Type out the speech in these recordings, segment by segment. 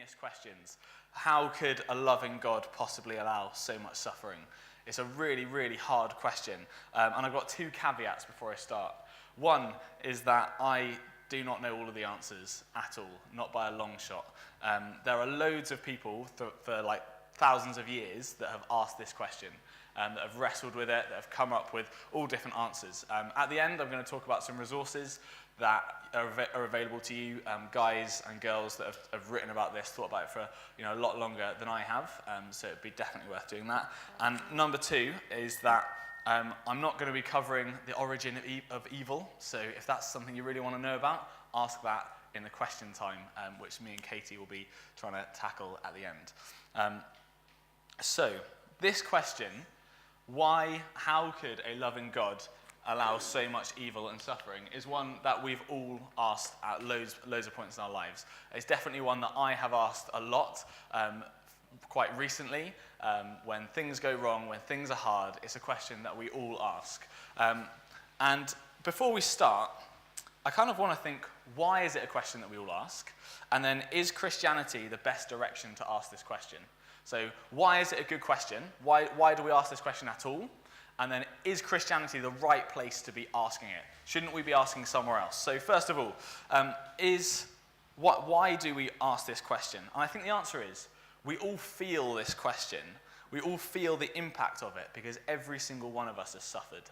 funniest questions. How could a loving God possibly allow so much suffering? It's a really, really hard question. And I've got two caveats before I start. One is that I do not know all of the answers at all, not by a long shot. There are loads of people for like thousands of years that have asked this question, that have wrestled with it, that have come up with all different answers. At the end, I'm going to talk about some resources that are available to you, guys and girls that have written about this, thought about it for a lot longer than I have, so it'd be definitely worth doing that. And number two is that I'm not going to be covering the origin of evil, so if that's something you really want to know about, ask that in the question time, which me and Katie will be trying to tackle at the end. So, this question, how could a loving God allow so much evil and suffering, is one that we've all asked at loads of points in our lives. It's definitely one that I have asked a lot quite recently. When things go wrong, when things are hard, it's a question that we all ask. And before we start, I kind of want to think, why is it a question that we all ask? And then, is Christianity the best direction to ask this question? So, why is it a good question? Why do we ask this question at all? And then, is Christianity the right place to be asking it? Shouldn't we be asking somewhere else? So, first of all, why do we ask this question? And I think the answer is, we all feel this question. We all feel the impact of it because every single one of us has suffered.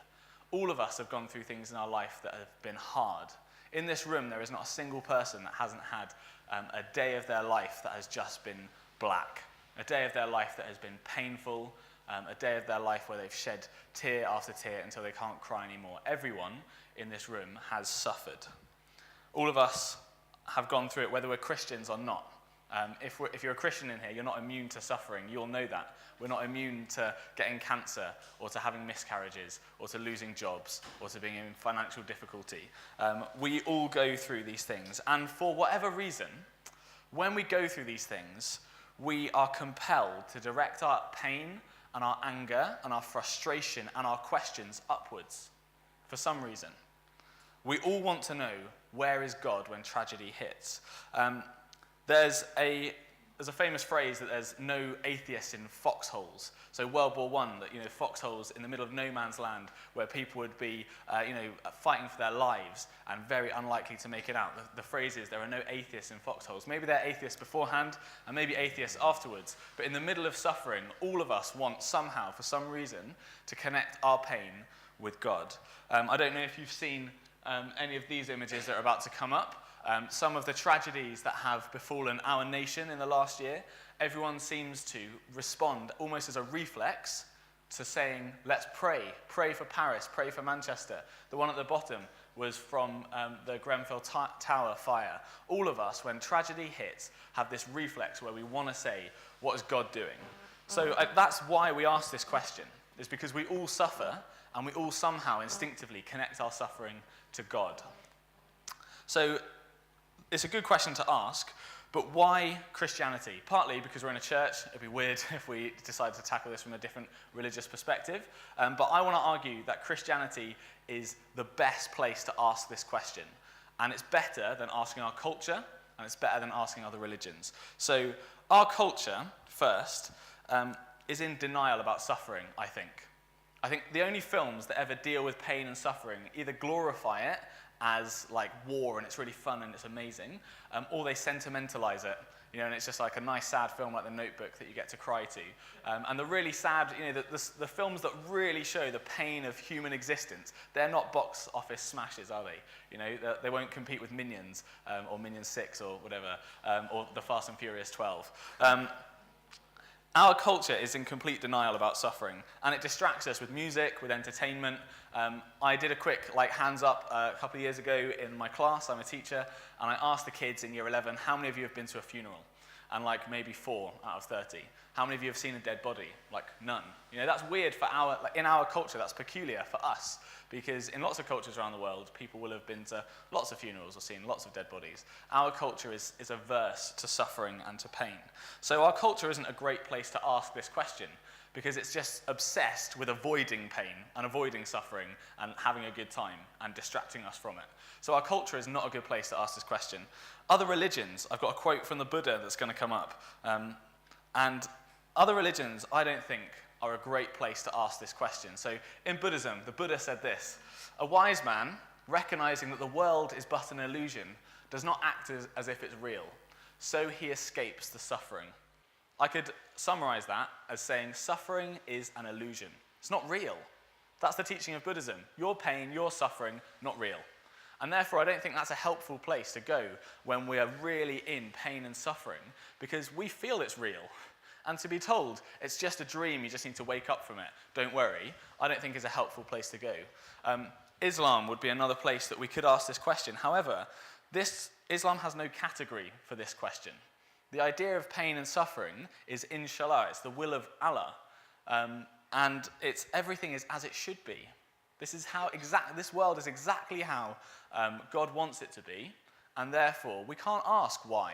All of us have gone through things in our life that have been hard. In this room, there is not a single person that hasn't had a day of their life that has just been black. A day of their life that has been painful. A day of their life where they've shed tear after tear until they can't cry anymore. Everyone in this room has suffered. All of us have gone through it, whether we're Christians or not. If you're a Christian in here, you're not immune to suffering. You'll know that. We're not immune to getting cancer, or to having miscarriages, or to losing jobs, or to being in financial difficulty. We all go through these things. And for whatever reason, when we go through these things, we are compelled to direct our pain and our anger and our frustration and our questions upwards for some reason. We all want to know, where is God when tragedy hits? There's a famous phrase that there's no atheists in foxholes. So World War I, that foxholes in the middle of no man's land, where people would be fighting for their lives and very unlikely to make it out. The phrase is, there are no atheists in foxholes. Maybe they're atheists beforehand and maybe atheists afterwards. But in the middle of suffering, all of us want somehow, for some reason, to connect our pain with God. I don't know if you've seen any of these images that are about to come up. Some of the tragedies that have befallen our nation in the last year, everyone seems to respond almost as a reflex to saying, let's pray. Pray for Paris, pray for Manchester. The one at the bottom was from the Grenfell Tower fire. All of us, when tragedy hits, have this reflex where we want to say, what is God doing? So that's why we ask this question, is because we all suffer and we all somehow instinctively connect our suffering to God. So it's a good question to ask, but why Christianity? Partly because we're in a church. It'd be weird if we decided to tackle this from a different religious perspective. But I want to argue that Christianity is the best place to ask this question. And it's better than asking our culture, and it's better than asking other religions. So our culture, first, is in denial about suffering, I think. I think the only films that ever deal with pain and suffering either glorify it as like war and it's really fun and it's amazing, or they sentimentalize it, and it's just like a nice sad film like The Notebook that you get to cry to. And the really sad, the films that really show the pain of human existence, they're not box office smashes, are they? They won't compete with Minions, or Minions 6 or whatever, or The Fast and Furious 12. Our culture is in complete denial about suffering, and it distracts us with music, with entertainment. I did a quick hands up a couple of years ago in my class. I'm a teacher, and I asked the kids in year 11, how many of you have been to a funeral? And maybe 4 out of 30. How many of you have seen a dead body? None. That's weird for in our culture, that's peculiar for us, because in lots of cultures around the world, people will have been to lots of funerals or seen lots of dead bodies. Our culture is averse to suffering and to pain. So our culture isn't a great place to ask this question, because it's just obsessed with avoiding pain and avoiding suffering and having a good time and distracting us from it. So our culture is not a good place to ask this question. Other religions, I've got a quote from the Buddha that's going to come up, and other religions, I don't think, are a great place to ask this question. So in Buddhism, the Buddha said this: "A wise man, recognizing that the world is but an illusion, does not act as if it's real. So he escapes the suffering." I could summarize that as saying suffering is an illusion. It's not real. That's the teaching of Buddhism. Your pain, your suffering, not real. And therefore, I don't think that's a helpful place to go when we are really in pain and suffering, because we feel it's real. And to be told, it's just a dream, you just need to wake up from it, don't worry, I don't think is a helpful place to go. Islam would be another place that we could ask this question. However, Islam has no category for this question. The idea of pain and suffering is inshallah, it's the will of Allah. And everything is as it should be. This world is exactly how God wants it to be, and therefore we can't ask why,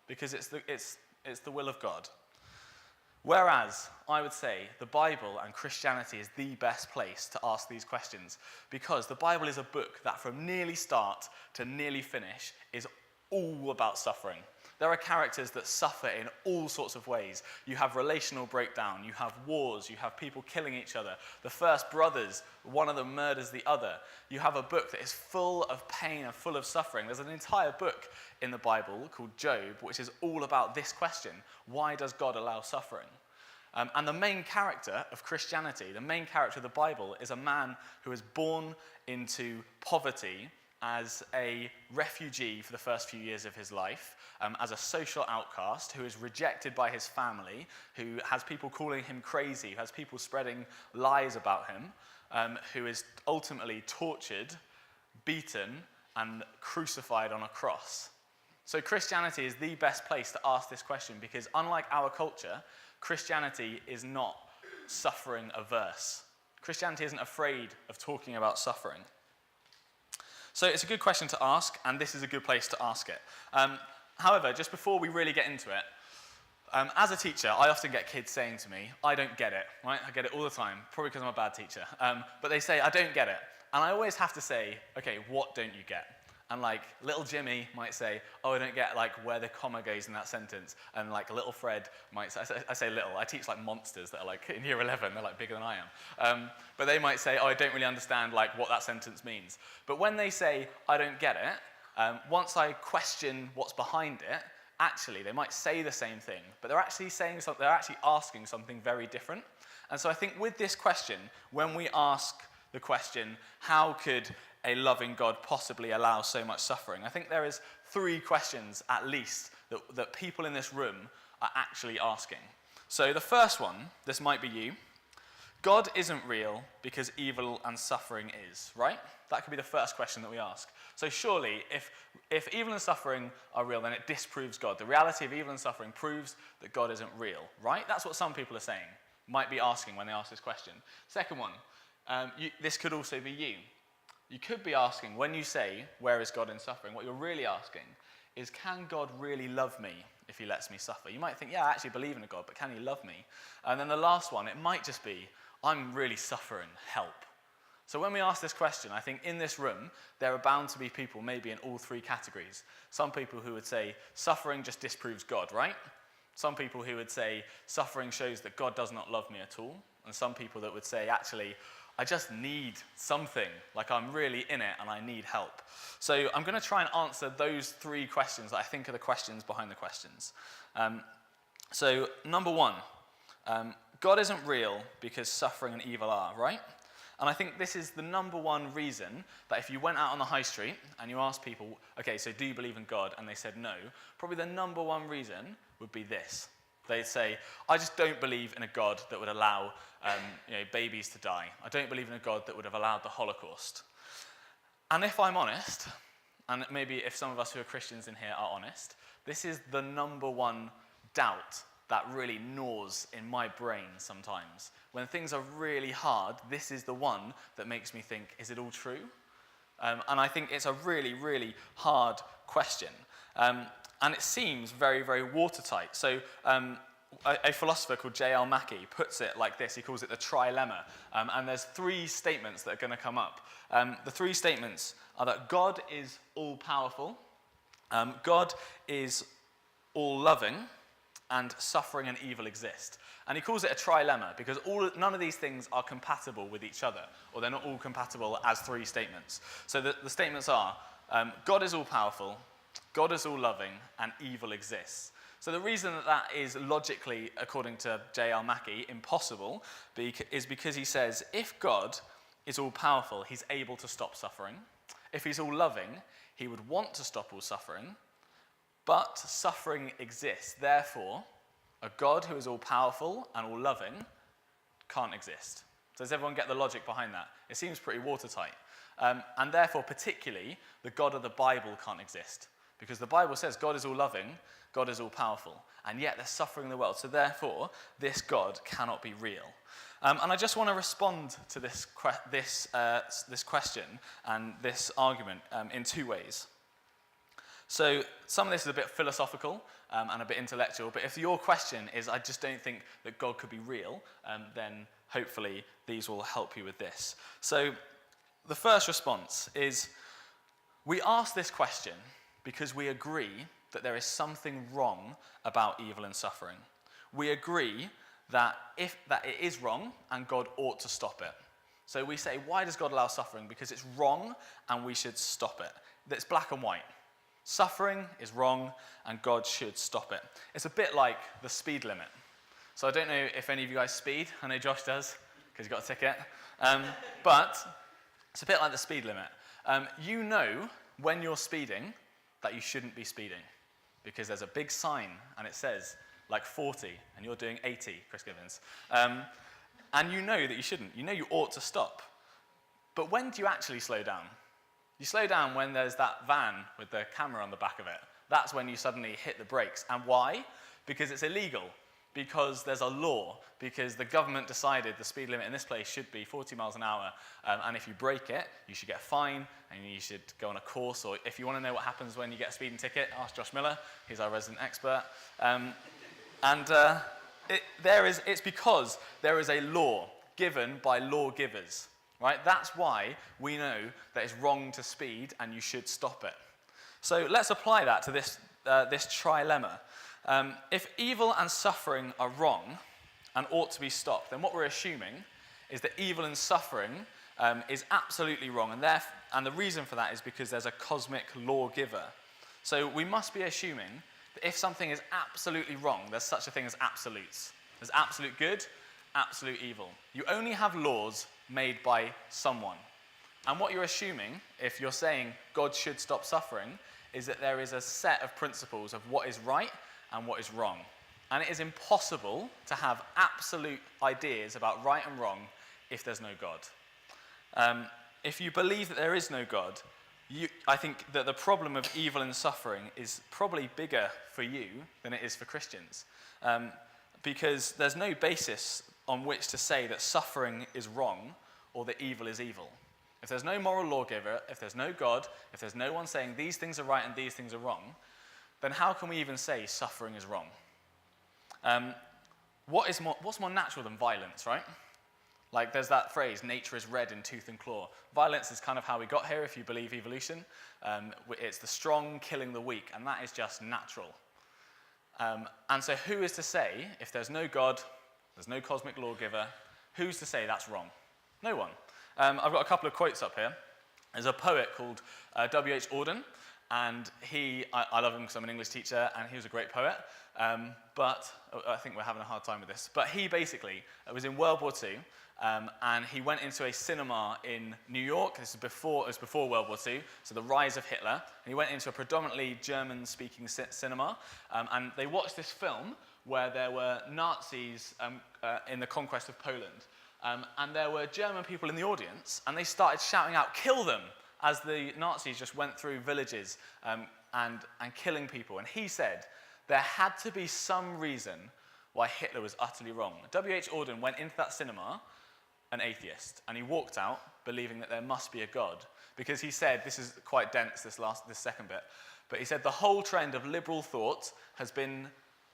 because it's the will of God. Whereas, I would say, the Bible and Christianity is the best place to ask these questions, because the Bible is a book that from nearly start to nearly finish is all about suffering. There are characters that suffer in all sorts of ways. You have relational breakdown, you have wars, you have people killing each other. The first brothers, one of them murders the other. You have a book that is full of pain and full of suffering. There's an entire book in the Bible called Job, which is all about this question: why does God allow suffering? And the main character of Christianity, the main character of the Bible, is a man who is born into poverty as a refugee for the first few years of his life, as a social outcast who is rejected by his family, who has people calling him crazy, who has people spreading lies about him, who is ultimately tortured, beaten, and crucified on a cross. So Christianity is the best place to ask this question, because unlike our culture, Christianity is not suffering averse. Christianity isn't afraid of talking about suffering. So it's a good question to ask, and this is a good place to ask it. However, just before we really get into it, as a teacher, I often get kids saying to me, "I don't get it," right? I get it all the time, probably because I'm a bad teacher. But they say, "I don't get it." And I always have to say, okay, what don't you get? And like little Jimmy might say, "Oh, I don't get like where the comma goes in that sentence." And like little Fred might say, I say little, I teach like monsters that are like in year 11, they're like bigger than I am. But they might say, "Oh, I don't really understand like what that sentence means." But when they say, "I don't get it," once I question what's behind it, actually they might say the same thing, but they're actually saying something, they're actually asking something very different. And so I think with this question, when we ask the question, how could a loving God possibly allow so much suffering? I think there is 3 questions at least that people in this room are actually asking. So the first one, this might be you. God isn't real because evil and suffering is, right? That could be the first question that we ask. So surely, if evil and suffering are real, then it disproves God. The reality of evil and suffering proves that God isn't real, right? That's what some people are saying, might be asking when they ask this question. Second one, this could also be you. You could be asking, when you say, "Where is God in suffering?" what you're really asking is, can God really love me if he lets me suffer? You might think, yeah, I actually believe in a God, but can he love me? And then the last one, it might just be, I'm really suffering, help. So when we ask this question, I think in this room, there are bound to be people maybe in all 3 categories. Some people who would say, suffering just disproves God, right? Some people who would say, suffering shows that God does not love me at all. And some people that would say, actually, I just need something, like I'm really in it and I need help. So I'm going to try and answer those 3 questions that I think are the questions behind the questions. So number 1, God isn't real because suffering and evil are, right? And I think this is the number 1 reason that if you went out on the high street and you asked people, okay, so do you believe in God? And they said no, probably the number 1 reason would be this. They'd say, I just don't believe in a God that would allow babies to die. I don't believe in a God that would have allowed the Holocaust. And if I'm honest, and maybe if some of us who are Christians in here are honest, this is the number 1 doubt that really gnaws in my brain sometimes. When things are really hard, this is the one that makes me think, is it all true? And I think it's a really, really hard question. And it seems very, very watertight. So a philosopher called J.L. Mackie puts it like this. He calls it the trilemma. And there's three statements that are going to come up. The three statements are that God is all-powerful, God is all-loving, and suffering and evil exist. And he calls it a trilemma because none of these things are compatible with each other, or they're not all compatible as three statements. So the statements are, God is all-powerful, God is all-loving, and evil exists. So the reason that is logically, according to J.L. Mackie, impossible is because he says, if God is all-powerful, he's able to stop suffering. If he's all-loving, he would want to stop all suffering. But suffering exists. Therefore, a God who is all-powerful and all-loving can't exist. So does everyone get the logic behind that? It seems pretty watertight. And therefore, particularly, the God of the Bible can't exist. Because the Bible says God is all-loving, God is all-powerful, and yet there's suffering in the world. So therefore, this God cannot be real. And I just want to respond to this question and this argument in two ways. So some of this is a bit philosophical and a bit intellectual, but if your question is, I just don't think that God could be real, then hopefully these will help you with this. So the first response is, we ask this question because we agree that there is something wrong about evil and suffering. We agree that it is wrong and God ought to stop it. So we say, why does God allow suffering? Because it's wrong and we should stop it. It's black and white. Suffering is wrong and God should stop it. It's a bit like the speed limit. So I don't know if any of you guys speed. I know Josh does because he's got a ticket. But it's a bit like the speed limit. You know when you're speeding that you shouldn't be speeding because there's a big sign and it says like 40 and you're doing 80, Chris Givens. And you know that you shouldn't. You know you ought to stop. But when do you actually slow down? You slow down when there's that van with the camera on the back of it. That's when you suddenly hit the brakes. And why? Because it's illegal. Because there's a law. Because the government decided the speed limit in this place should be 40 miles an hour. And if you break it, you should get a fine and you should go on a course. Or if you want to know what happens when you get a speeding ticket, ask Josh Miller. He's our resident expert. It's because there is a law given by lawgivers. Right? That's why we know that it's wrong to speed and you should stop it. So let's apply that to this trilemma. If evil and suffering are wrong and ought to be stopped, then what we're assuming is that evil and suffering is absolutely wrong. And the reason for that is because there's a cosmic lawgiver. So we must be assuming that if something is absolutely wrong, there's such a thing as absolutes. There's absolute good, absolute evil. You only have laws made by someone. And what you're assuming, if you're saying God should stop suffering, is that there is a set of principles of what is right and what is wrong. And it is impossible to have absolute ideas about right and wrong if there's no God. If you believe that there is no God, I think that the problem of evil and suffering is probably bigger for you than it is for Christians. Because there's no basis on which to say that suffering is wrong or that evil is evil. If there's no moral lawgiver, if there's no God, if there's no one saying these things are right and these things are wrong, then how can we even say suffering is wrong? What's more natural than violence, right? Like there's that phrase, nature is red in tooth and claw. Violence is kind of how we got here if you believe evolution. It's the strong killing the weak, and that is just natural. And so who is to say, if there's no God, there's no cosmic lawgiver, who's to say that's wrong? No one. I've got a couple of quotes up here. There's a poet called W.H. Auden, and I love him because I'm an English teacher, and he was a great poet, but I think we're having a hard time with this. But he basically was in World War II, and he went into a cinema in New York. It was before World War II, so the rise of Hitler. And he went into a predominantly German-speaking cinema, and they watched this film where there were Nazis in the conquest of Poland. And there were German people in the audience, and they started shouting out, "Kill them!" as the Nazis just went through villages and killing people. And he said there had to be some reason why Hitler was utterly wrong. W.H. Auden went into that cinema an atheist, and he walked out believing that there must be a God, because he said, this is quite dense, this second bit, but he said the whole trend of liberal thought has been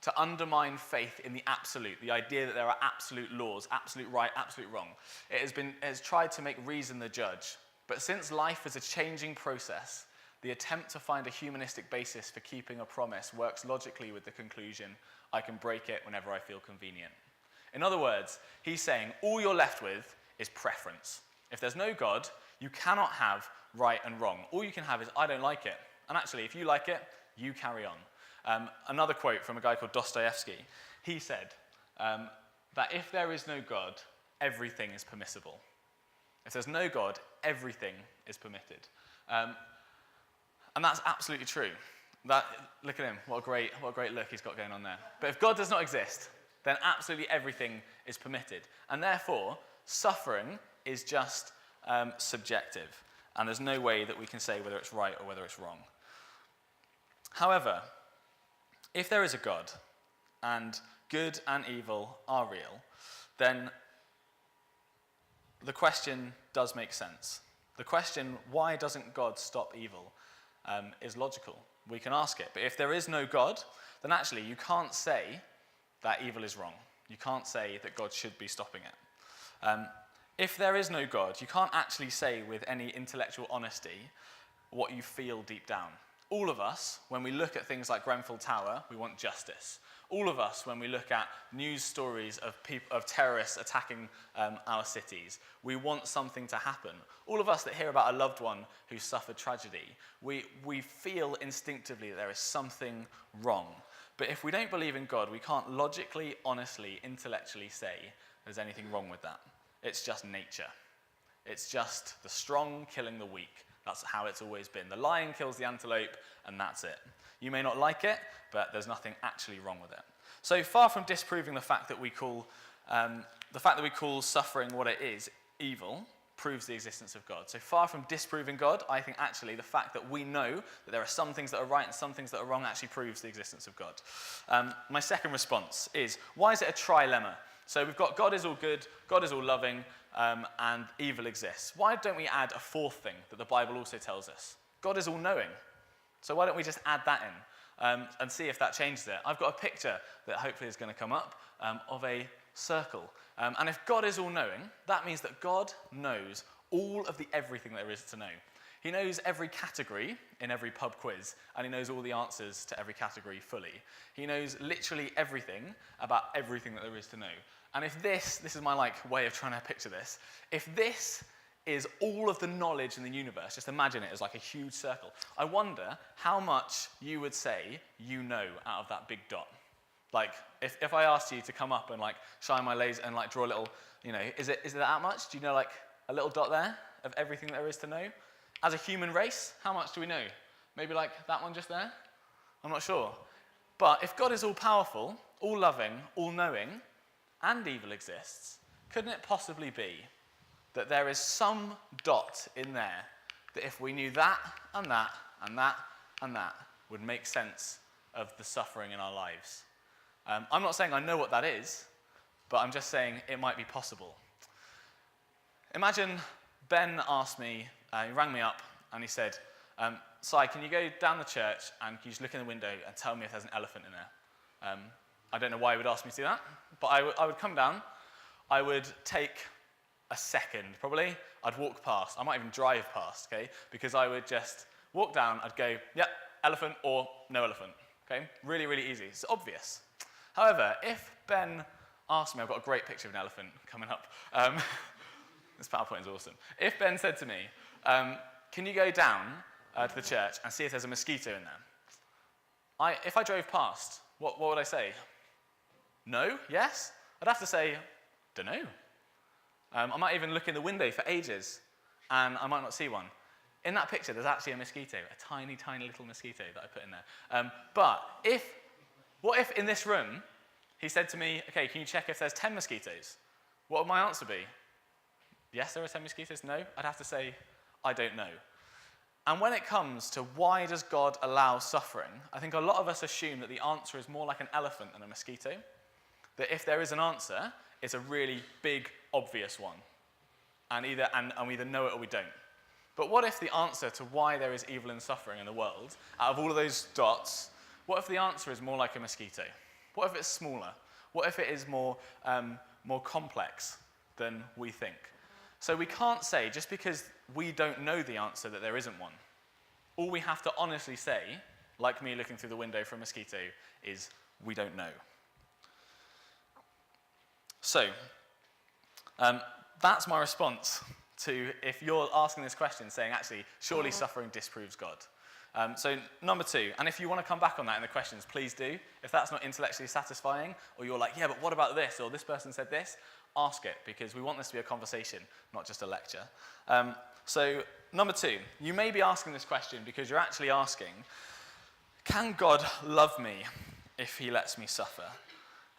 to undermine faith in the absolute, the idea that there are absolute laws, absolute right, absolute wrong. It has tried to make reason the judge. But since life is a changing process, the attempt to find a humanistic basis for keeping a promise works logically with the conclusion, I can break it whenever I feel convenient. In other words, he's saying all you're left with is preference. If there's no God, you cannot have right and wrong. All you can have is, I don't like it. And actually, if you like it, you carry on. Another quote from a guy called Dostoevsky. He said that if there is no God, everything is permissible. If there's no God, everything is permitted. And that's absolutely true. Look at him, what a great look he's got going on there. But if God does not exist, then absolutely everything is permitted. And therefore, suffering is just subjective. And there's no way that we can say whether it's right or whether it's wrong. However, if there is a God, and good and evil are real, then the question does make sense. The question, why doesn't God stop evil, is logical. We can ask it. But if there is no God, then actually you can't say that evil is wrong. You can't say that God should be stopping it. If there is no God, you can't actually say with any intellectual honesty what you feel deep down. All of us, when we look at things like Grenfell Tower, we want justice. All of us, when we look at news stories of terrorists attacking our cities, we want something to happen. All of us that hear about a loved one who suffered tragedy, we feel instinctively that there is something wrong. But if we don't believe in God, we can't logically, honestly, intellectually say there's anything wrong with that. It's just nature. It's just the strong killing the weak. That's how it's always been. The lion kills the antelope, and that's it. You may not like it, but there's nothing actually wrong with it. So far from disproving the fact that we call suffering what it is, evil, proves the existence of God. So far from disproving God, I think actually the fact that we know that there are some things that are right and some things that are wrong actually proves the existence of God. My second response is, why is it a trilemma? So we've got God is all good, God is all loving, and evil exists. Why don't we add a fourth thing that the Bible also tells us? God is all knowing. So why don't we just add that in and see if that changes it? I've got a picture that hopefully is going to come up of a circle. And if God is all knowing, that means that God knows all of the everything there is to know. He knows every category in every pub quiz, and he knows all the answers to every category fully. He knows literally everything about everything that there is to know. And if this is my way of trying to picture this, if this is all of the knowledge in the universe, just imagine it as like a huge circle, I wonder how much you would say you know out of that big dot. Like, if I asked you to come up and shine my laser and draw a little, is it that much? Do you know a little dot there of everything there is to know? As a human race, how much do we know? Maybe that one just there? I'm not sure. But if God is all powerful, all loving, all knowing, and evil exists, couldn't it possibly be that there is some dot in there that if we knew that and that and that and that would make sense of the suffering in our lives? I'm not saying I know what that is, but I'm just saying it might be possible. Imagine Ben asked me, he rang me up and he said, Si, can you go down the church and can you just look in the window and tell me if there's an elephant in there? I don't know why he would ask me to do that, but I would come down, I would take a second, probably. I'd walk past. I might even drive past, okay? Because I would just walk down, I'd go, yep, elephant or no elephant, okay? Really, really easy. It's obvious. However, if Ben asked me, I've got a great picture of an elephant coming up. This PowerPoint is awesome. If Ben said to me, can you go down to the church and see if there's a mosquito in there? If I drove past, what would I say? No? Yes? I'd have to say, don't know. I might even look in the window for ages, and I might not see one. In that picture, there's actually a mosquito, a tiny, tiny little mosquito that I put in there. But what if in this room, he said to me, okay, can you check if there's 10 mosquitoes? What would my answer be? Yes, there are 10 mosquitoes? No? I'd have to say, I don't know. And when it comes to why does God allow suffering, I think a lot of us assume that the answer is more like an elephant than a mosquito. That if there is an answer, it's a really big, obvious one. And we either know it or we don't. But what if the answer to why there is evil and suffering in the world, out of all of those dots, what if the answer is more like a mosquito? What if it's smaller? What if it is more complex than we think? So we can't say, just because we don't know the answer, that there isn't one. All we have to honestly say, like me looking through the window for a mosquito, is we don't know. So, that's my response to if you're asking this question, saying, actually, surely suffering disproves God. So number 2, and if you want to come back on that in the questions, please do. If that's not intellectually satisfying, or you're like, yeah, but what about this, or this person said this, ask it, because we want this to be a conversation, not just a lecture. So number 2, you may be asking this question because you're actually asking, can God love me if he lets me suffer?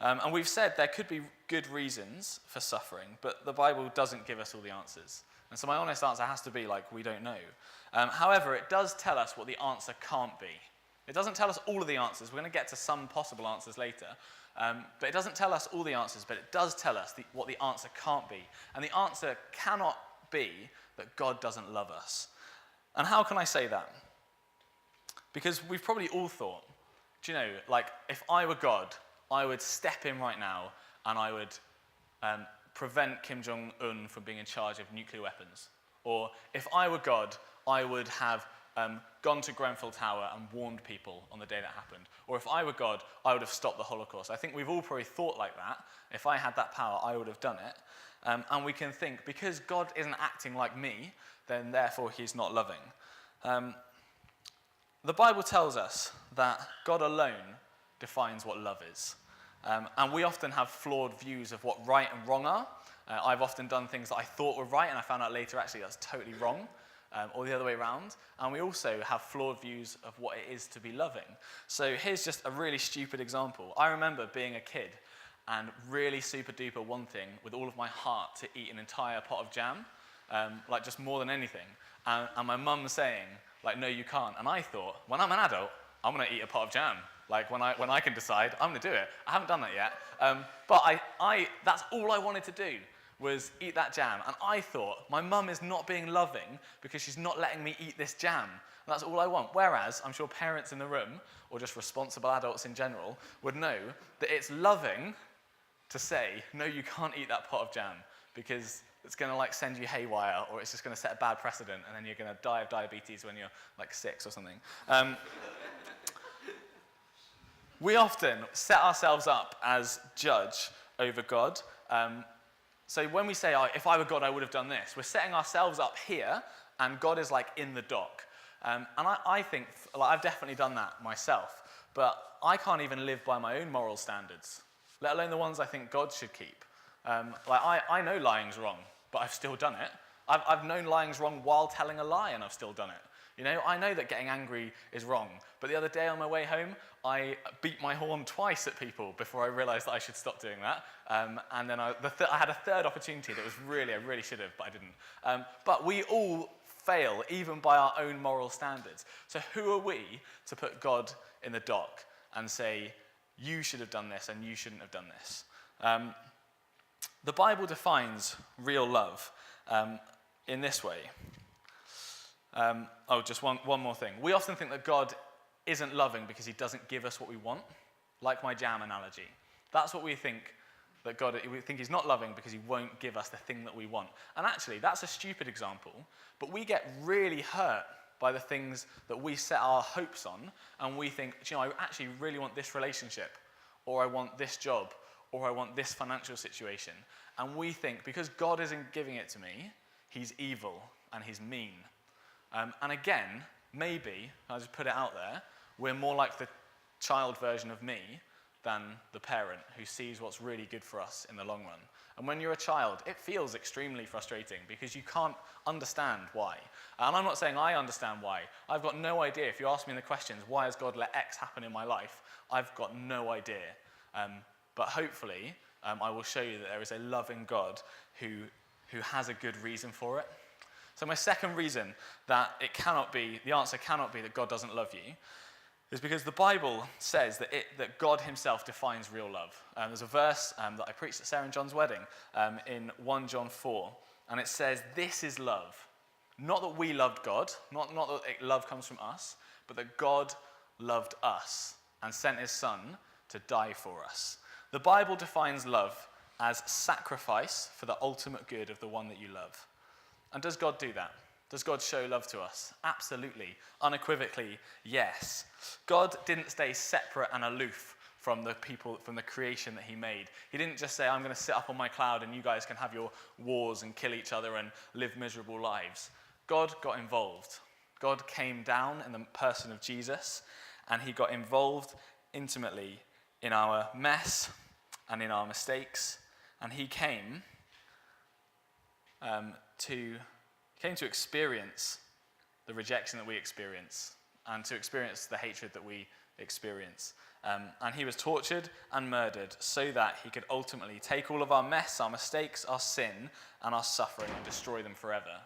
And we've said there could be good reasons for suffering, but the Bible doesn't give us all the answers. And so my honest answer has to be we don't know. However, it does tell us what the answer can't be. It doesn't tell us all of the answers. We're going to get to some possible answers later. But it doesn't tell us all the answers, but it does tell us what the answer can't be. And the answer cannot be that God doesn't love us. And how can I say that? Because we've probably all thought, do you know, if I were God, I would step in right now and I would prevent Kim Jong-un from being in charge of nuclear weapons. Or if I were God, I would have gone to Grenfell Tower and warned people on the day that happened. Or if I were God, I would have stopped the Holocaust. I think we've all probably thought like that. If I had that power, I would have done it. And we can think, because God isn't acting like me, then therefore he's not loving. The Bible tells us that God alone defines what love is. And we often have flawed views of what right and wrong are. I've often done things that I thought were right, and I found out later, actually, that's totally wrong, or the other way around. And we also have flawed views of what it is to be loving. So here's just a really stupid example. I remember being a kid and really super duper wanting, with all of my heart, to eat an entire pot of jam, just more than anything. And my mum saying, no, you can't. And I thought, when I'm an adult, I'm going to eat a pot of jam. When I can decide, I'm going to do it. I haven't done that yet. But that's all I wanted to do, was eat that jam. And I thought, my mum is not being loving because she's not letting me eat this jam. And that's all I want. Whereas, I'm sure parents in the room, or just responsible adults in general, would know that it's loving to say, no, you can't eat that pot of jam, because it's going to send you haywire, or it's just going to set a bad precedent, and then you're going to die of diabetes when you're 6 or something. We often set ourselves up as judge over God. So when we say, if I were God, I would have done this, we're setting ourselves up here, and God is in the dock. And I think, I've definitely done that myself, but I can't even live by my own moral standards, let alone the ones I think God should keep. I know lying's wrong, but I've still done it. I've known lying's wrong while telling a lie, and I've still done it. I know that getting angry is wrong, but the other day on my way home, I beat my horn twice at people before I realized that I should stop doing that. And then I had a third opportunity that was I really should have, but I didn't. But we all fail, even by our own moral standards. So who are we to put God in the dock and say, you should have done this and you shouldn't have done this? The Bible defines real love in this way. Just one more thing. We often think that God isn't loving because he doesn't give us what we want, like my jam analogy. That's what we think, we think he's not loving because he won't give us the thing that we want. And actually, that's a stupid example, but we get really hurt by the things that we set our hopes on, and we think, I actually really want this relationship, or I want this job, or I want this financial situation. And we think, because God isn't giving it to me, he's evil and he's mean. And again, maybe, I'll just put it out there, we're more like the child version of me than the parent who sees what's really good for us in the long run. And when you're a child, it feels extremely frustrating because you can't understand why. And I'm not saying I understand why. I've got no idea. If you ask me in the questions, why has God let X happen in my life? I've got no idea. But hopefully, I will show you that there is a loving God who has a good reason for it. So my second reason that the answer cannot be that God doesn't love you, is because the Bible says that God himself defines real love. There's a verse that I preached at Sarah and John's wedding in 1 John 4, and it says, this is love. Not that we loved God, not that love comes from us, but that God loved us and sent his son to die for us. The Bible defines love as sacrifice for the ultimate good of the one that you love. And does God do that? Does God show love to us? Absolutely. Unequivocally, yes. God didn't stay separate and aloof from the people, from the creation that he made. He didn't just say, I'm going to sit up on my cloud and you guys can have your wars and kill each other and live miserable lives. God got involved. God came down in the person of Jesus, and he got involved intimately in our mess and in our mistakes. And he came to experience the rejection that we experience and to experience the hatred that we experience. And he was tortured and murdered so that he could ultimately take all of our mess, our mistakes, our sin, and our suffering and destroy them forever.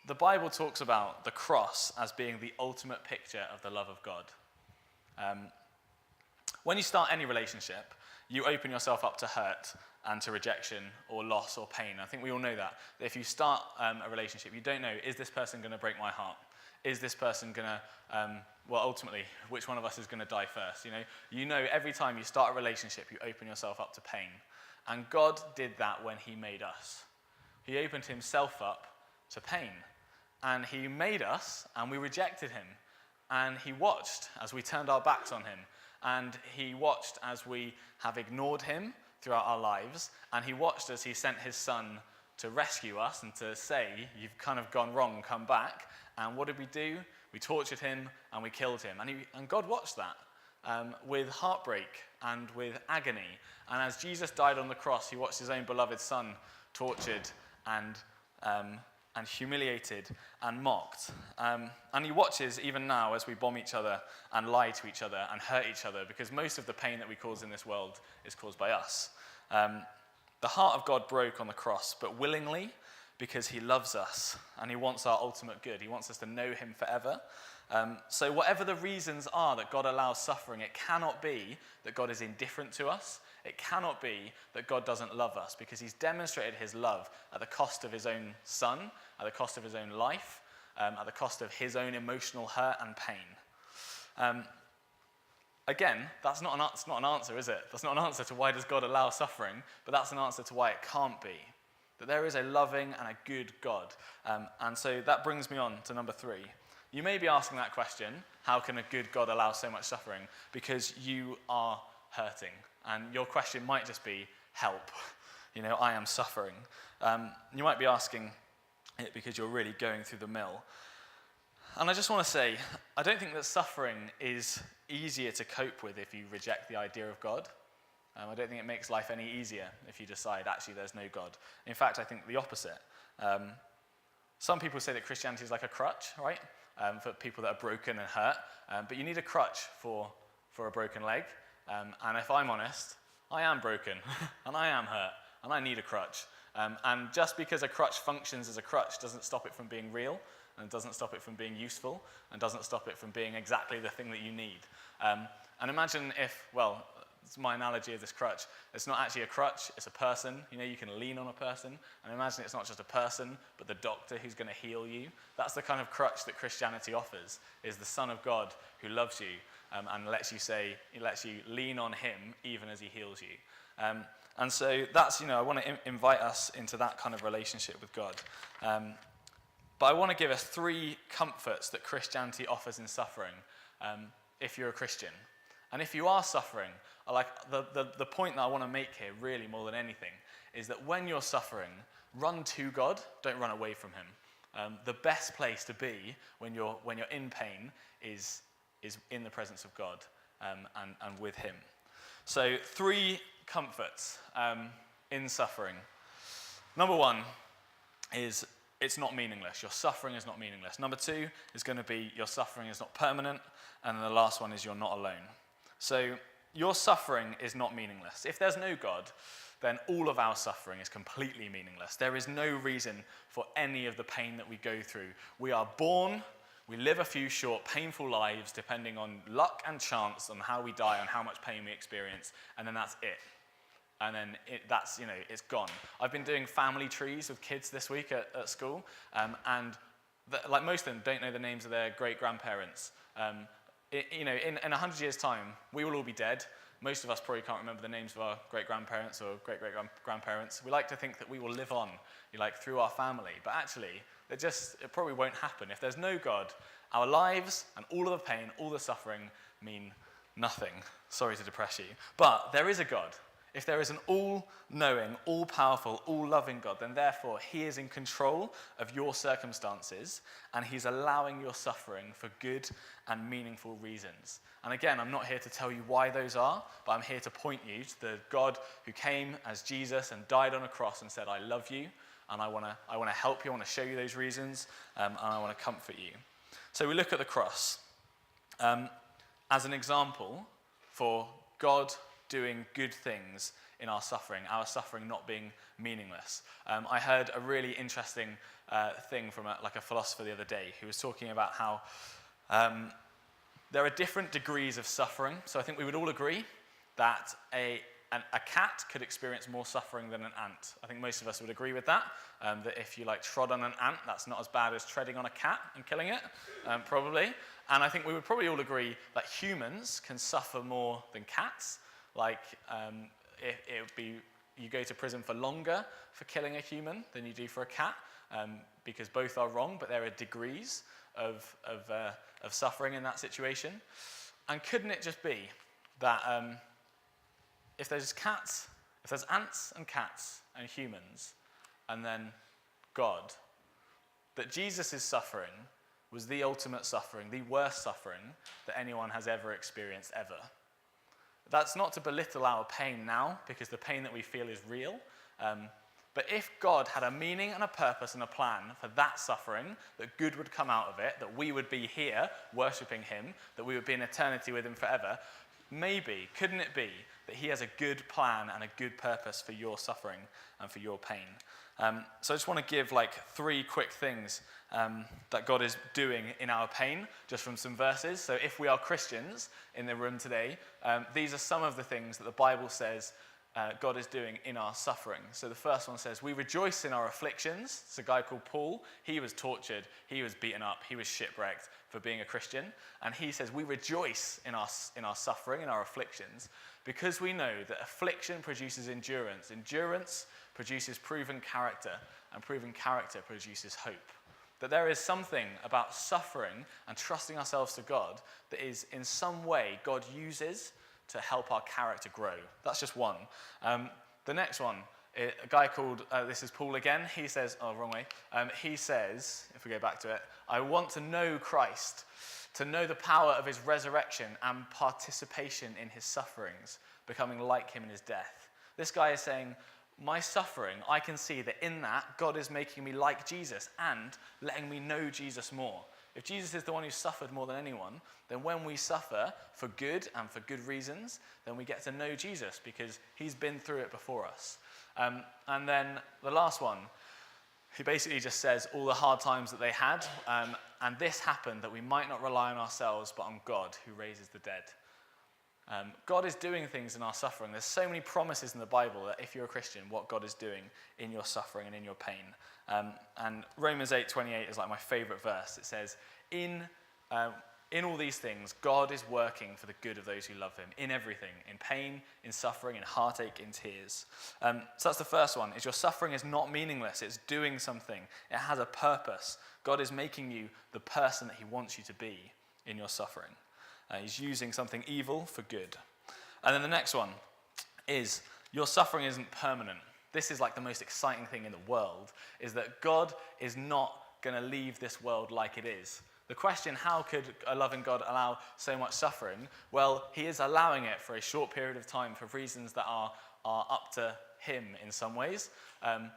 The Bible talks about the cross as being the ultimate picture of the love of God. When you start any relationship, you open yourself up to hurt and to rejection or loss or pain. I think we all know that. If you start a relationship, you don't know, is this person going to break my heart? Is this person going to, ultimately, which one of us is going to die first? You know every time you start a relationship, you open yourself up to pain. And God did that when he made us. He opened himself up to pain. And he made us, and we rejected him. And he watched as we turned our backs on him. And he watched as we have ignored him throughout our lives. And he watched as he sent his son to rescue us and to say, you've kind of gone wrong, come back. And what did we do? We tortured him and we killed him. And God watched that with heartbreak and with agony. And as Jesus died on the cross, he watched his own beloved son tortured and humiliated and mocked. And he watches even now as we bomb each other and lie to each other and hurt each other, because most of the pain that we cause in this world is caused by us. The heart of God broke on the cross, but willingly, because he loves us and he wants our ultimate good. He wants us to know him forever. So whatever the reasons are that God allows suffering, it cannot be that God is indifferent to us. It cannot be that God doesn't love us, because he's demonstrated his love at the cost of his own son, at the cost of his own life, at the cost of his own emotional hurt and pain. Again, that's not an answer, is it? That's not an answer to why does God allow suffering, but that's an answer to why it can't be. That there is a loving and a good God. And so that brings me on to number 3. You may be asking that question, how can a good God allow so much suffering? Because you are hurting. And your question might just be, help. I am suffering. You might be asking it because you're really going through the mill. And I just want to say, I don't think that suffering is easier to cope with if you reject the idea of God. I don't think it makes life any easier if you decide, actually, there's no God. In fact, I think the opposite. Some people say that Christianity is like a crutch, right? For people that are broken and hurt. But you need a crutch for a broken leg. And if I'm honest, I am broken, and I am hurt, and I need a crutch. And just because a crutch functions as a crutch doesn't stop it from being real, and doesn't stop it from being useful, and doesn't stop it from being exactly the thing that you need. And imagine if, it's my analogy of this crutch. It's not actually a crutch, it's a person. You can lean on a person. And imagine it's not just a person, but the doctor who's going to heal you. That's the kind of crutch that Christianity offers, is the Son of God who loves you and lets you lean on him even as he heals you. And so that's, I want to invite us into that kind of relationship with God. But I want to give us 3 comforts that Christianity offers in suffering if you're a Christian. And if you are suffering, the point that I want to make here, really more than anything, is that when you're suffering, run to God, don't run away from him. The best place to be when you're in pain is in the presence of God and with him. So 3 comforts in suffering. Number 1 is it's not meaningless. Your suffering is not meaningless. Number 2 is going to be your suffering is not permanent. And then the last one is you're not alone. So your suffering is not meaningless. If there's no God, then all of our suffering is completely meaningless. There is no reason for any of the pain that we go through. We are born, we live a few short, painful lives, depending on luck and chance on how we die, on how much pain we experience, and then that's it. And then it's gone. I've been doing family trees with kids this week at school, and like most of them don't know the names of their great-grandparents. in 100 years' time, we will all be dead. Most of us probably can't remember the names of our great-grandparents or great-great-grandparents. We like to think that we will live on, through our family. But actually, it probably won't happen. If there's no God, our lives and all of the pain, all the suffering mean nothing. Sorry to depress you. But there is a God. If there is an all-knowing, all-powerful, all-loving God, then therefore he is in control of your circumstances, and he's allowing your suffering for good and meaningful reasons. And again, I'm not here to tell you why those are, but I'm here to point you to the God who came as Jesus and died on a cross and said, I love you, and I want to help you, I want to show you those reasons, and I want to comfort you. So we look at the cross as an example for God doing good things in our suffering not being meaningless. I heard a really interesting thing from a philosopher the other day who was talking about how there are different degrees of suffering. So I think we would all agree that a cat could experience more suffering than an ant. I think most of us would agree with that, that if you trod on an ant, that's not as bad as treading on a cat and killing it, probably. And I think we would probably all agree that humans can suffer more than cats. It would be, you go to prison for longer for killing a human than you do for a cat, because both are wrong, but there are degrees of suffering in that situation. And couldn't it just be that if there's ants and cats and humans, and then God, that Jesus' suffering was the ultimate suffering, the worst suffering that anyone has ever experienced ever. That's not to belittle our pain now, because the pain that we feel is real. But if God had a meaning and a purpose and a plan for that suffering, that good would come out of it, that we would be here worshipping him, that we would be in eternity with him forever, couldn't it be that he has a good plan and a good purpose for your suffering and for your pain? So I just want to give 3 quick things that God is doing in our pain, just from some verses. So if we are Christians in the room today, these are some of the things that the Bible says God is doing in our suffering. So the first one says, we rejoice in our afflictions. It's a guy called Paul. He was tortured, he was beaten up, he was shipwrecked for being a Christian. And he says, we rejoice in our suffering, in our afflictions, because we know that affliction produces endurance. Endurance produces proven character, and proven character produces hope. That there is something about suffering and trusting ourselves to God that is in some way God uses to help our character grow. That's just one. The next one, a guy called, this is Paul again, he says, wrong way. He says, if we go back to it, I want to know Christ, to know the power of his resurrection and participation in his sufferings, becoming like him in his death. This guy is saying, my suffering, I can see that in that, God is making me like Jesus and letting me know Jesus more. If Jesus is the one who suffered more than anyone, then when we suffer for good and for good reasons, then we get to know Jesus because he's been through it before us. And then the last one, he basically just says all the hard times that they had, and this happened that we might not rely on ourselves, but on God who raises the dead. God is doing things in our suffering. There's so many promises in the Bible that if you're a Christian, what God is doing in your suffering and in your pain. And Romans 8:28 is my favorite verse. It says, in all these things, God is working for the good of those who love him, in everything, in pain, in suffering, in heartache, in tears. So that's the first one, is your suffering is not meaningless. It's doing something. It has a purpose. God is making you the person that he wants you to be in your suffering. He's using something evil for good. And then the next one is your suffering isn't permanent. This is the most exciting thing in the world, is that God is not going to leave this world like it is. The question, how could a loving God allow so much suffering? Well, he is allowing it for a short period of time for reasons that are up to him in some ways,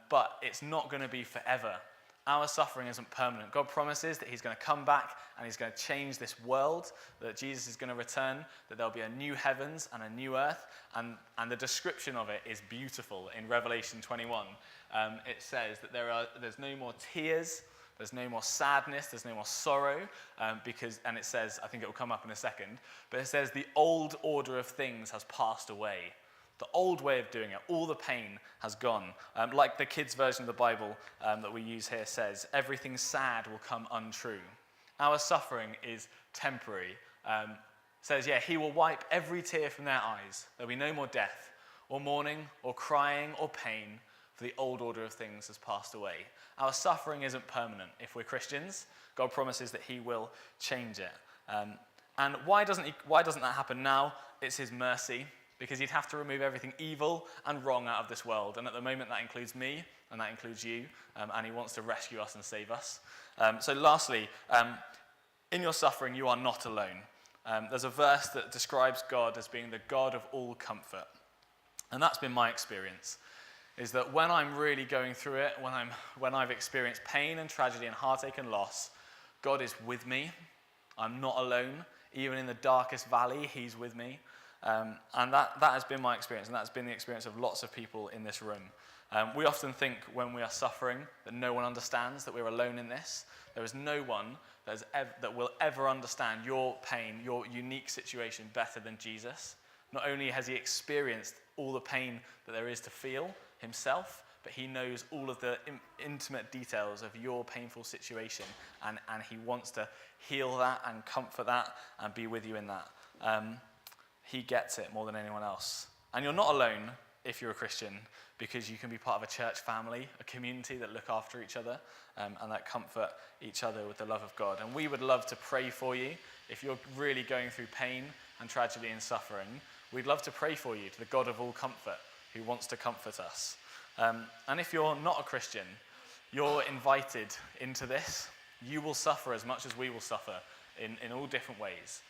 but it's not going to be forever. Our suffering isn't permanent. God promises that he's going to come back and he's going to change this world, that Jesus is going to return, that there'll be a new heavens and a new earth, and the description of it is beautiful. In Revelation 21, it says that there's no more tears, there's no more sadness, there's no more sorrow, and it says, I think it will come up in a second, but it says the old order of things has passed away. The old way of doing it, all the pain has gone. Like the kids' version of the Bible that we use here says, everything sad will come untrue. Our suffering is temporary, says, he will wipe every tear from their eyes. There'll be no more death, or mourning, or crying, or pain, for the old order of things has passed away. Our suffering isn't permanent. If we're Christians, God promises that he will change it. And why doesn't that happen now? It's his mercy, because he'd have to remove everything evil and wrong out of this world. And at the moment, that includes me, and that includes you, and he wants to rescue us and save us. So lastly, in your suffering, you are not alone. There's a verse that describes God as being the God of all comfort. And that's been my experience, is that when I'm really going through it, when I've experienced pain and tragedy and heartache and loss, God is with me. I'm not alone. Even in the darkest valley, he's with me. And that has been my experience, and that's been the experience of lots of people in this room. We often think when we are suffering that no one understands, that we're alone in this. There is no one that will ever understand your pain, your unique situation better than Jesus. Not only has he experienced all the pain that there is to feel himself, but he knows all of the intimate details of your painful situation, and he wants to heal that and comfort that and be with you in that. He gets it more than anyone else. And you're not alone if you're a Christian, because you can be part of a church family, a community that look after each other and that comfort each other with the love of God. And we would love to pray for you. If you're really going through pain and tragedy and suffering, we'd love to pray for you to the God of all comfort who wants to comfort us. And if you're not a Christian, you're invited into this. You will suffer as much as we will suffer in all different ways.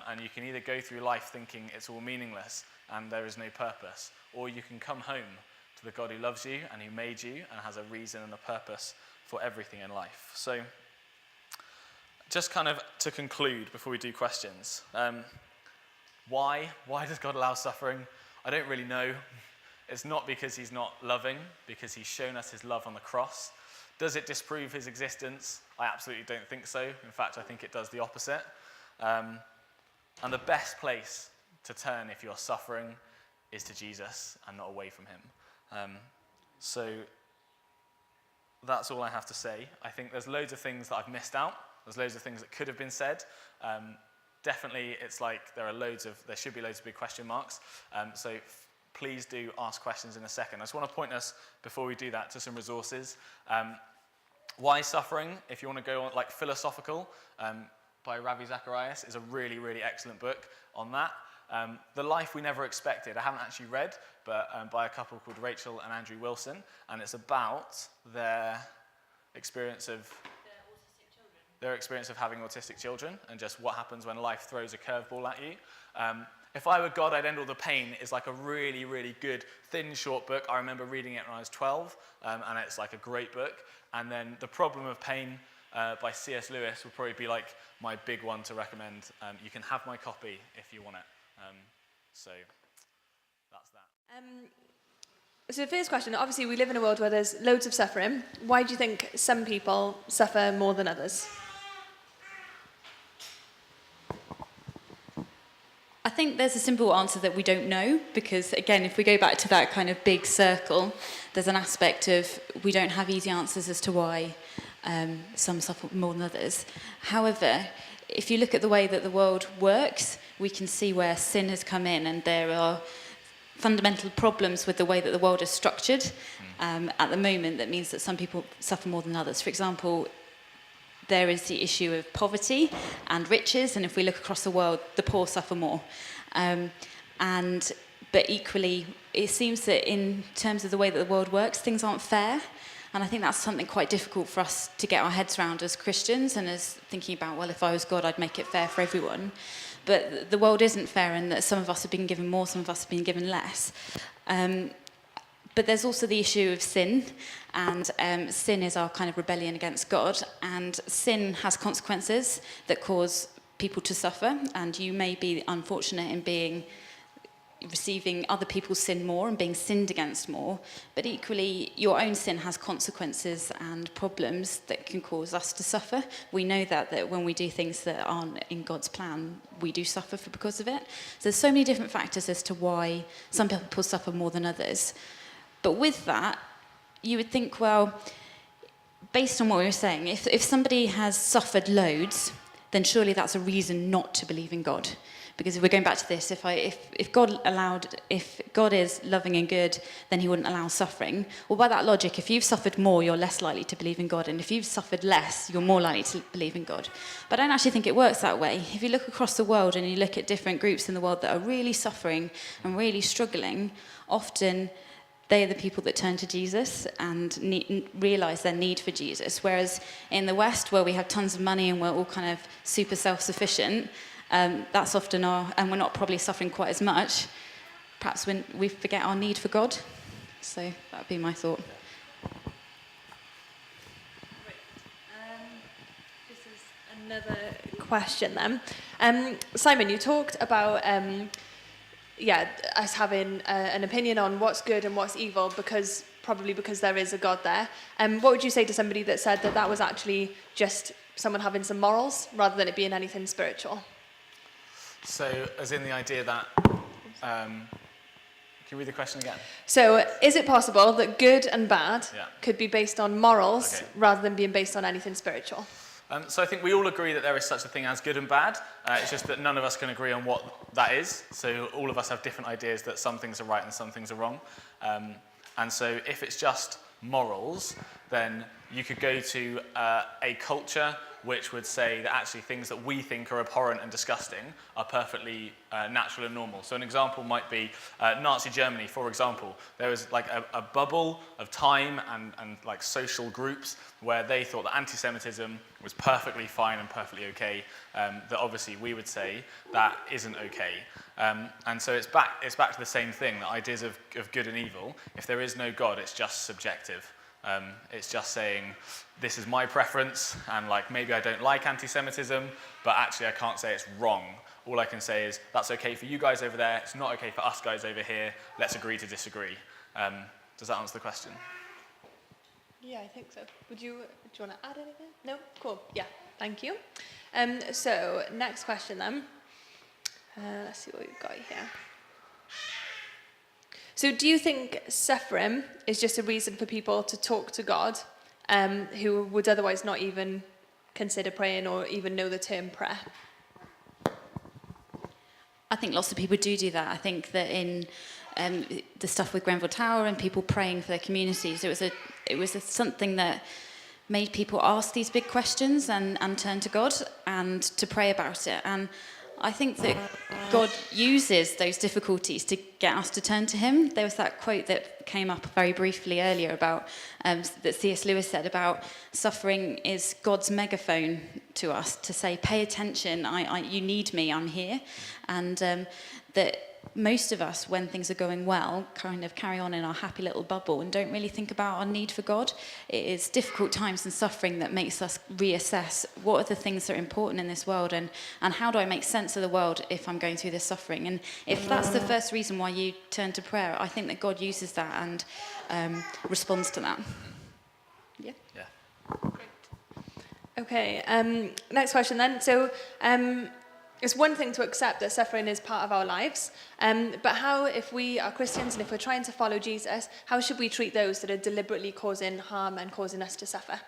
And you can either go through life thinking it's all meaningless and there is no purpose, or you can come home to the God who loves you and who made you and has a reason and a purpose for everything in life. So just kind of to conclude before we do questions, why does God allow suffering? I don't really know. It's not because he's not loving, because he's shown us his love on the cross. Does it disprove his existence? I absolutely don't think so. In fact, I think it does the opposite. And the best place to turn if you're suffering is to Jesus and not away from him. So that's all I have to say. I think there's loads of things that I've missed out. There's loads of things that could have been said. Definitely, it's like there should be loads of big question marks. So please do ask questions in a second. I just want to point us, before we do that, to some resources. Why Suffering, if you want to go on, like philosophical, by Ravi Zacharias, is a really, really excellent book on that. The Life We Never Expected, I haven't actually read, but by a couple called Rachel and Andrew Wilson, and it's about their experience of having autistic children and just what happens when life throws a curveball at you. If I Were God, I'd End All the Pain is like a really, really good, thin, short book. I remember reading it when I was 12, and it's like a great book. And then The Problem of Pain by C.S. Lewis would probably be like my big one to recommend. You can have my copy if you want it. So that's that. So the first question, obviously we live in a world where there's loads of suffering. Why do you think some people suffer more than others? I think there's a simple answer that we don't know, because again, if we go back to that kind of big circle, there's an aspect of we don't have easy answers as to why some suffer more than others. However, if you look at the way that the world works, we can see where sin has come in, and there are fundamental problems with the way that the world is structured at the moment that means that some people suffer more than others. For example, there is the issue of poverty and riches, and if we look across the world, the poor suffer more. But equally, it seems that in terms of the way that the world works, things aren't fair. And I think that's something quite difficult for us to get our heads around as Christians, and as thinking about, well, if I was God, I'd make it fair for everyone. But the world isn't fair, and that some of us have been given more, some of us have been given less. But there's also the issue of sin, and sin is our kind of rebellion against God, and sin has consequences that cause people to suffer, and you may be unfortunate in receiving other people's sin more and being sinned against more, but equally your own sin has consequences and problems that can cause us to suffer. We know that when we do things that aren't in God's plan, we do suffer because of it. So there's so many different factors as to why some people suffer more than others. But with that, you would think, well, based on what we were saying, if somebody has suffered loads, then surely that's a reason not to believe in God. Because if we're going back to this, if God is loving and good, then he wouldn't allow suffering. Well, by that logic, if you've suffered more, you're less likely to believe in God. And if you've suffered less, you're more likely to believe in God. But I don't actually think it works that way. If you look across the world and you look at different groups in the world that are really suffering and really struggling, often they are the people that turn to Jesus and realise their need for Jesus. Whereas in the West, where we have tons of money and we're all kind of super self-sufficient, that's often and we're not probably suffering quite as much, perhaps when we forget our need for God. So that would be my thought. This is another question then. Simon, you talked about us having an opinion on what's good and what's evil because there is a God there. What would you say to somebody that said that was actually just someone having some morals rather than it being anything spiritual? So, as in the idea that, can you read the question again? So, is it possible that good and bad Yeah. could be based on morals Okay. rather than being based on anything spiritual? So I think we all agree that there is such a thing as good and bad. It's just that none of us can agree on what that is. So all of us have different ideas that some things are right and some things are wrong. And so if it's just morals, then you could go to a culture which would say that actually things that we think are abhorrent and disgusting are perfectly natural and normal. So an example might be Nazi Germany, for example. There was like a bubble of time and like social groups where they thought that anti-Semitism was perfectly fine and perfectly okay, that obviously we would say that isn't okay. And so it's back to the same thing, the ideas of good and evil. If there is no God, it's just subjective. It's just saying, this is my preference, and like maybe I don't like anti-Semitism, but actually I can't say it's wrong. All I can say is, that's okay for you guys over there, it's not okay for us guys over here, let's agree to disagree. Does that answer the question? Yeah, I think so. Do you want to add anything? No? Cool. Yeah, thank you. So, next question then. Let's see what we've got here. So do you think suffering is just a reason for people to talk to God who would otherwise not even consider praying or even know the term prayer? I think lots of people do that. I think that in the stuff with Grenfell Tower and people praying for their communities, it was something that made people ask these big questions and turn to God and to pray about it. And I think that God uses those difficulties to get us to turn to him. There was that quote that came up very briefly earlier about that C.S. Lewis said about suffering is God's megaphone to us to say, pay attention, you need me, I'm here. And that most of us, when things are going well, kind of carry on in our happy little bubble and don't really think about our need for God. It is difficult times and suffering that makes us reassess what are the things that are important in this world and how do I make sense of the world if I'm going through this suffering. And if that's the first reason why you turn to prayer, I think that God uses that and responds to that. Yeah. Okay, next question then. So it's one thing to accept that suffering is part of our lives, but how, if we are Christians and if we're trying to follow Jesus, how should we treat those that are deliberately causing harm and causing us to suffer?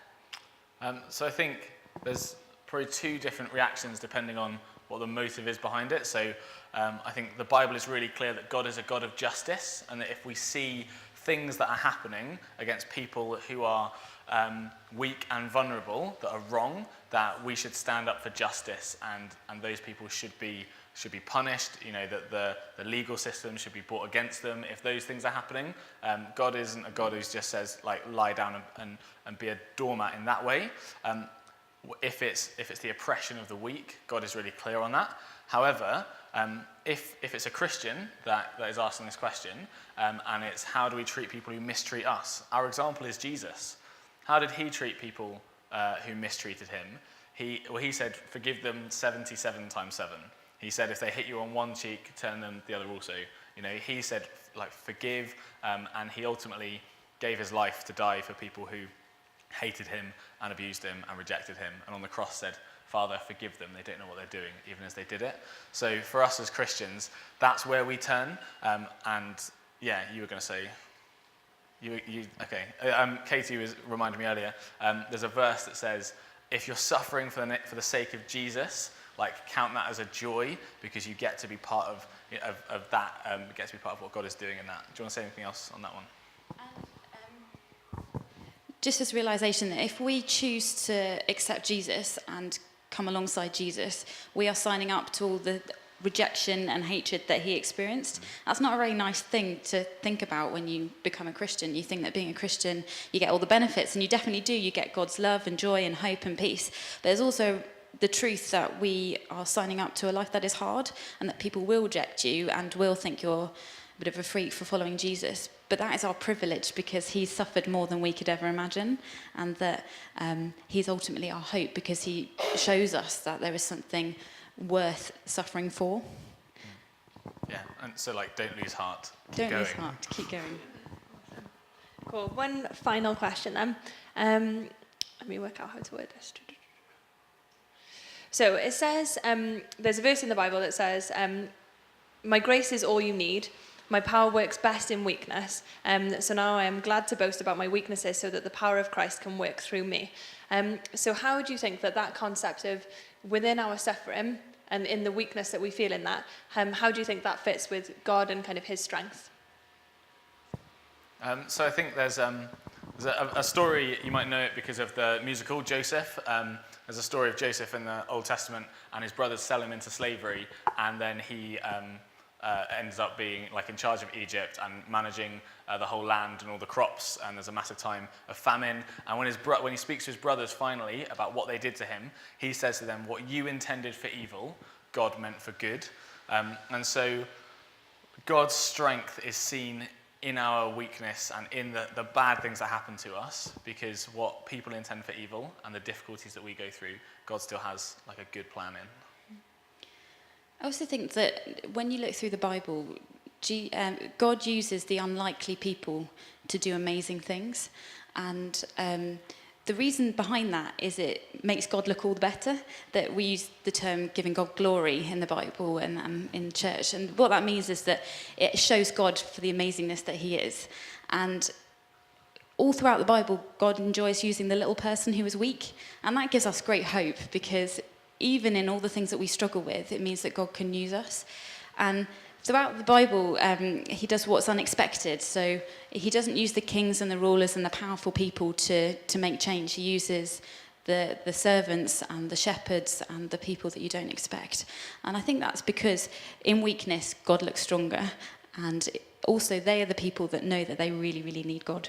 So I think there's probably two different reactions depending on what the motive is behind it. So I think the Bible is really clear that God is a God of justice, and that if we see things that are happening against people who are weak and vulnerable, that are wrong, that we should stand up for justice, and those people should be punished. You know, that the legal system should be brought against them if those things are happening. God isn't a God who just says like lie down and be a doormat in that way. If it's the oppression of the weak, God is really clear on that. However, if it's a Christian that is asking this question, and it's how do we treat people who mistreat us? Our example is Jesus. How did he treat people who mistreated him? He said, forgive them 77 times 7. He said, if they hit you on one cheek, turn them the other also. You know, he said, like, forgive, and he ultimately gave his life to die for people who hated him and abused him and rejected him. And on the cross said, Father, forgive them. They don't know what they're doing, even as they did it. So for us as Christians, that's where we turn. And yeah, you were going to say... Okay. Katie was reminding me earlier, there's a verse that says, If you're suffering for the sake of Jesus, like count that as a joy because you get to be part of that, get to be part of what God is doing in that. Do you want to say anything else on that one? Just this realization that if we choose to accept Jesus and come alongside Jesus, we are signing up to all the rejection and hatred that he experienced. That's not a very nice thing to think about when you become a Christian. You think that being a Christian, you get all the benefits, and you definitely do. You get God's love and joy and hope and peace. But there's also the truth that we are signing up to a life that is hard and that people will reject you and will think you're a bit of a freak for following Jesus. But that is our privilege because he's suffered more than we could ever imagine, and that he's ultimately our hope because he shows us that there is something worth suffering for. Yeah, and so don't lose heart. Don't lose heart, keep going. Cool. One final question then. Let me work out how to word this. So it says, there's a verse in the Bible that says, my grace is all you need. My power works best in weakness. So now I am glad to boast about my weaknesses so that the power of Christ can work through me. So how do you think that concept of within our suffering and in the weakness that we feel in that, how do you think that fits with God and kind of his strength? So I think there's a story, you might know it because of the musical Joseph. There's a story of Joseph in the Old Testament, and his brothers sell him into slavery, and then he ends up being in charge of Egypt and managing the whole land and all the crops, and there's a massive time of famine. And when he speaks to his brothers finally about what they did to him, he says to them, what you intended for evil, God meant for good. And so God's strength is seen in our weakness and in the bad things that happen to us, because what people intend for evil and the difficulties that we go through, God still has a good plan in. I also think that when you look through the Bible, God uses the unlikely people to do amazing things. And the reason behind that is it makes God look all the better, that we use the term giving God glory in the Bible and in church. And what that means is that it shows God for the amazingness that he is. And all throughout the Bible, God enjoys using the little person who is weak. And that gives us great hope, because even in all the things that we struggle with, it means that God can use us. And throughout the Bible, he does what's unexpected. So he doesn't use the kings and the rulers and the powerful people to make change. He uses the servants and the shepherds and the people that you don't expect. And I think that's because in weakness, God looks stronger. And also they are the people that know that they really, really need God.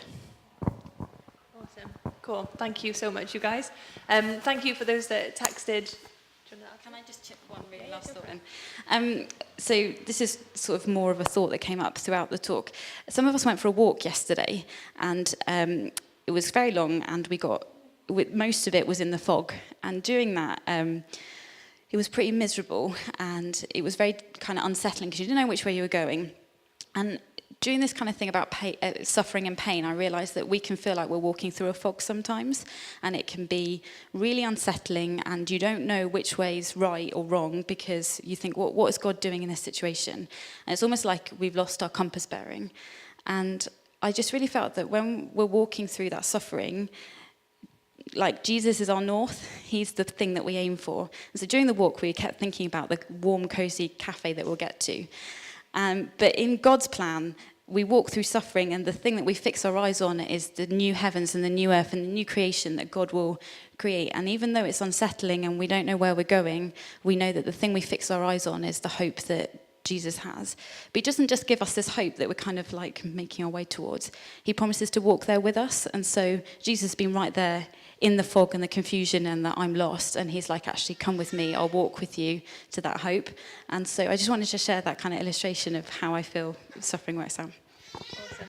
Awesome. Cool. Thank you so much, you guys. Thank you for those that texted. Can I just chip one really last thought in? So this is sort of more of a thought that came up throughout the talk. Some of us went for a walk yesterday, and it was very long, and most of it was in the fog. And during that, it was pretty miserable, and it was very kind of unsettling because you didn't know which way you were going. And during this kind of thing about suffering and pain, I realised that we can feel like we're walking through a fog sometimes, and it can be really unsettling, and you don't know which way's right or wrong because you think, what is God doing in this situation? And it's almost like we've lost our compass bearing. And I just really felt that when we're walking through that suffering, Jesus is our north. He's the thing that we aim for. And so during the walk, we kept thinking about the warm, cosy cafe that we'll get to. But in God's plan, we walk through suffering, and the thing that we fix our eyes on is the new heavens and the new earth and the new creation that God will create. And even though it's unsettling and we don't know where we're going, we know that the thing we fix our eyes on is the hope that Jesus has. But he doesn't just give us this hope that we're kind of making our way towards. He promises to walk there with us. And so Jesus has been right there in the fog and the confusion and that I'm lost. And he's actually, come with me. I'll walk with you to that hope. And so I just wanted to share that kind of illustration of how I feel suffering works out.